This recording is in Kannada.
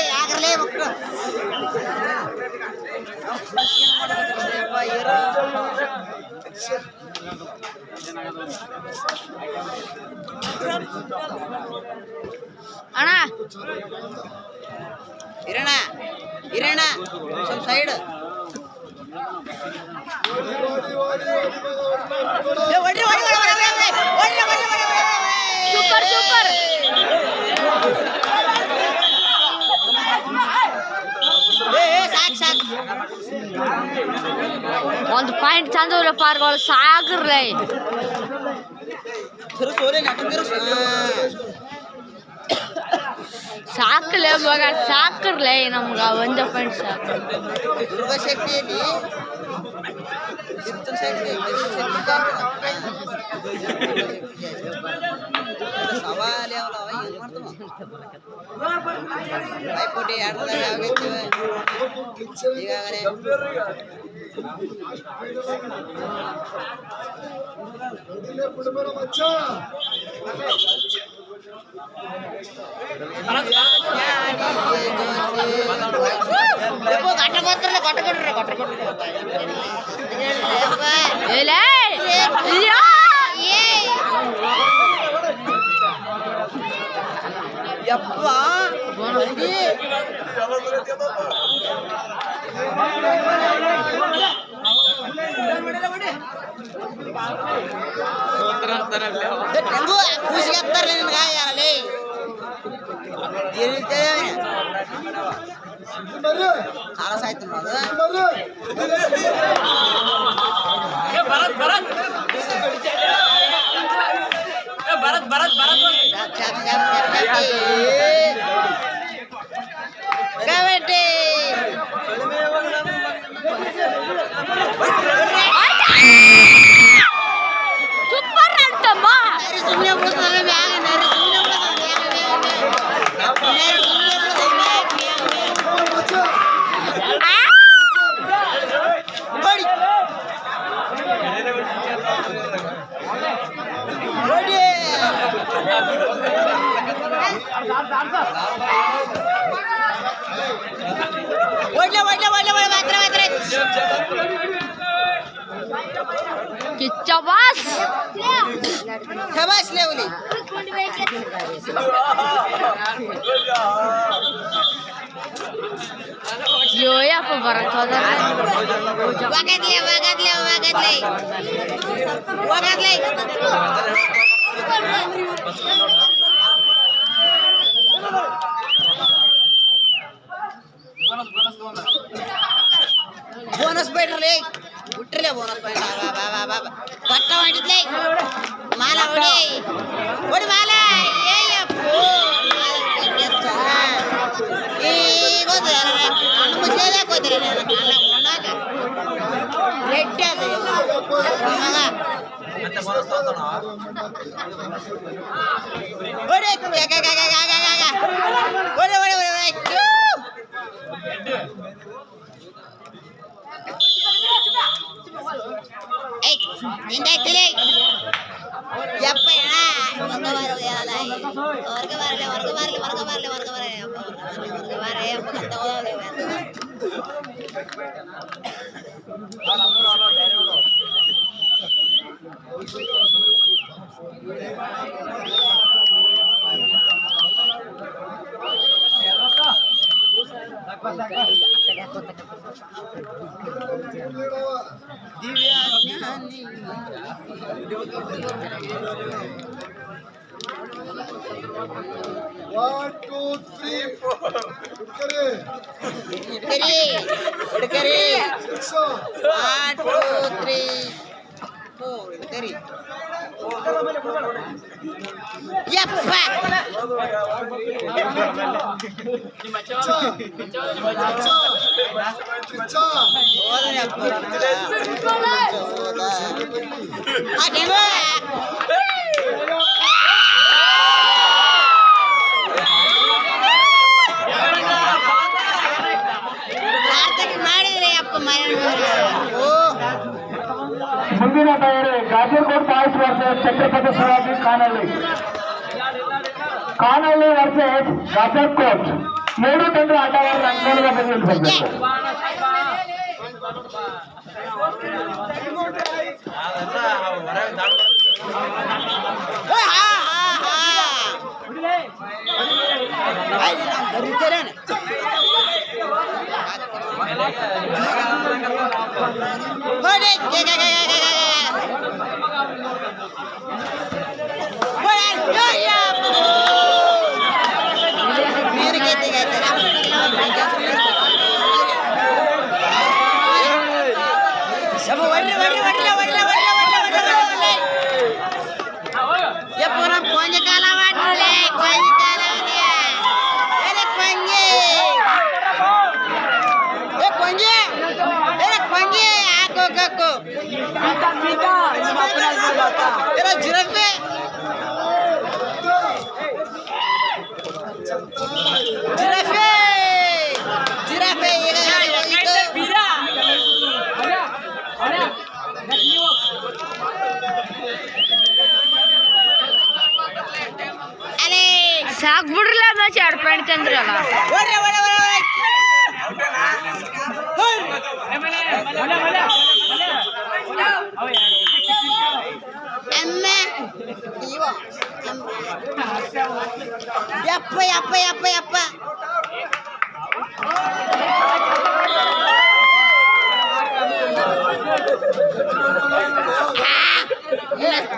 ಯಾಕಲೇ ಮಕ್ಕಳು ಅಣ್ಣ ಇರೋಣ ಇರೋಣ ಸ್ವಲ್ಪ ಸೈಡ್ ಸೂಪರ್ ಸೂಪರ್ ಒಂದು ಪಾಯಿಂಟ್ ಚಂದ್ರ ಪಾರ್ಗಳು ಸಾಕ್ರಲೇ ಸಾಕಲೇ ಮಗ ಸಾಕ್ರಲೇ ನಮ್ಗೆ ಒಂದು ಪಾಯಿಂಟ್ ಸಾಕು ದುರ್ಗಶಕ್ತಿಯಲ್ಲಿ ಸವಾಲ್ ಯಾವಲ್ಲ ಏನು ಮಾಡ್ತಾವ ಪೈಪೋಟಿ ಆಟದಾಗ ಯಾವಾಗಿರ್ತವೆ ಈಗಾಗಲೇ ಖುಷಿ ಆಗ್ತಾರೆ ನಿನ್ಗಾಯಲ್ಲಿ ಕಾಲಸ ಆಯ್ತು ಭರತ್ ಭರತ್ ಭರತ್ ಕಬಡ್ಡಿ ಸೂಪರ್ ಅಂತಮ್ಮ ಸುಮ್ಮನೆ शाबाश शाबाश लेवली यो या परत वागतले बोनस बैठले उठले बोनस बैठा बाबा पट्टा वाटितले माला ओडी ओडी माला ए अप्पो माला ए गोदरे मुझे गोदरे खाना मोनाಗ ರೆಡ್ ಅದು ಮಗ ಮತ್ತೆ बोनस ತೋತಣ ಓಡಿ ಓಡಿ ಓಡಿ ಹಿಂದಾಯ್ತಿರಿ ಯಪ್ಪ ವರ್ಗ One, two, three, four. Udkari. 1, 2, 3, 4. Udkari. Yappa. Chhatrapati Shivaji Kanalli. Kanalli versus Kasarkot. 3 ತಂಡ ಆಟಗಾರರು ಅಂಕಣದ ಬಗ್ಗೆ ಬರಬೇಕು. ಸಾಕ್ ಬಿಡ್ರಲ್ಲ ಮ್ಯಾಚ್ 2 ಪಾಯಿಂಟ್ ತಂದ್ರಲ್ಲ. ಯಪ್ಪ ಯಪ್ಪ ಯಪ್ಪ ಯಪ್ಪ మ్యాచ్